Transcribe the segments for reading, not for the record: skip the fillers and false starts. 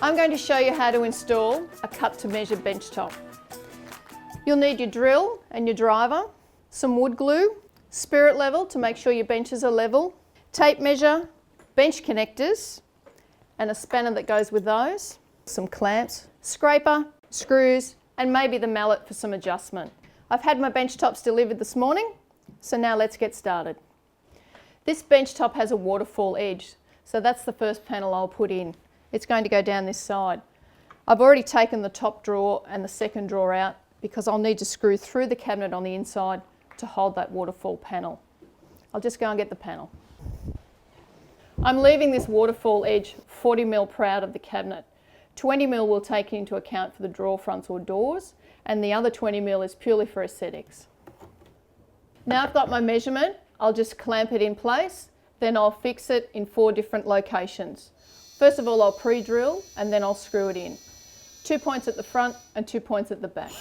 I'm going to show you how to install a cut-to-measure bench top. You'll need your drill and your driver, some wood glue, spirit level to make sure your benches are level, tape measure, bench connectors, and a spanner that goes with those, some clamps, scraper, screws, and maybe the mallet for some adjustment. I've had my bench tops delivered this morning, so now let's get started. This bench top has a waterfall edge, so that's the first panel I'll put in. It's going to go down this side. I've already taken the top drawer and the second drawer out because I'll need to screw through the cabinet on the inside to hold that waterfall panel. I'll just go and get the panel. I'm leaving this waterfall edge 40mm proud of the cabinet. 20mm will take into account for the drawer fronts or doors, and the other 20mm is purely for aesthetics. Now I've got my measurement, I'll just clamp it in place, then I'll fix it in 4 different locations. First of all, I'll pre-drill and then I'll screw it in. 2 points at the front and 2 points at the back.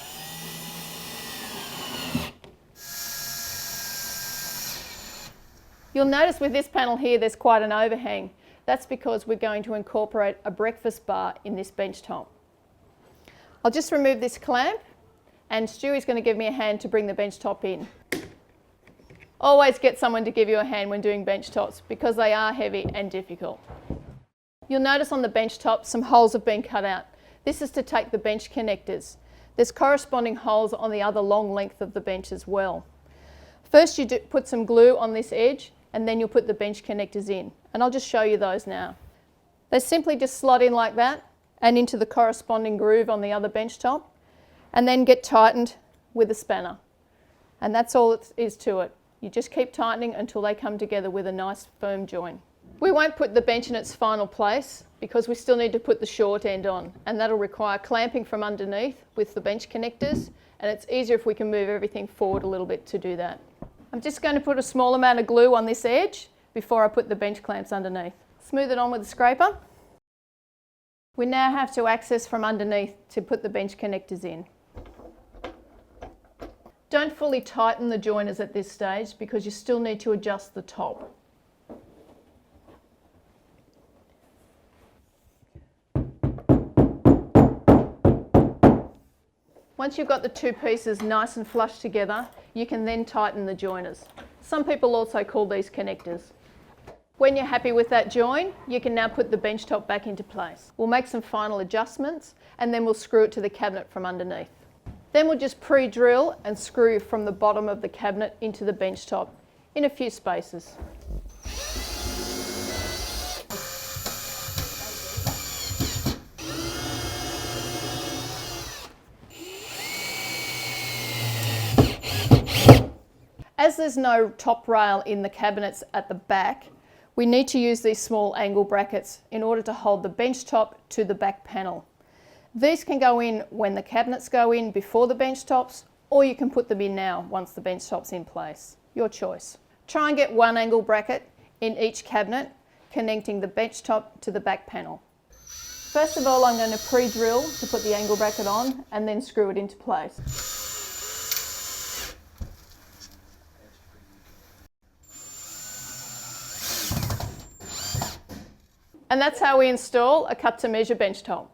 You'll notice with this panel here there's quite an overhang. That's because we're going to incorporate a breakfast bar in this bench top. I'll just remove this clamp and Stewie's going to give me a hand to bring the bench top in. Always get someone to give you a hand when doing bench tops because they are heavy and difficult. You'll notice on the bench top some holes have been cut out. This is to take the bench connectors. There's corresponding holes on the other long length of the bench as well. First you put some glue on this edge and then you'll put the bench connectors in. And I'll just show you those now. They simply just slot in like that and into the corresponding groove on the other bench top and then get tightened with a spanner. And that's all it is to it. You just keep tightening until they come together with a nice firm join. We won't put the bench in its final place because we still need to put the short end on, and that'll require clamping from underneath with the bench connectors, and it's easier if we can move everything forward a little bit to do that. I'm just going to put a small amount of glue on this edge before I put the bench clamps underneath. Smooth it on with a scraper. We now have to access from underneath to put the bench connectors in. Don't fully tighten the joiners at this stage because you still need to adjust the top. Once you've got the 2 pieces nice and flush together, you can then tighten the joiners. Some people also call these connectors. When you're happy with that join, you can now put the bench top back into place. We'll make some final adjustments and then we'll screw it to the cabinet from underneath. Then we'll just pre-drill and screw from the bottom of the cabinet into the bench top in a few spaces. As there's no top rail in the cabinets at the back, we need to use these small angle brackets in order to hold the bench top to the back panel. These can go in when the cabinets go in before the bench tops, or you can put them in now once the bench top's in place. Your choice. Try and get 1 angle bracket in each cabinet, connecting the bench top to the back panel. First of all, I'm going to pre-drill to put the angle bracket on and then screw it into place. And that's how we install a cut-to-measure bench top.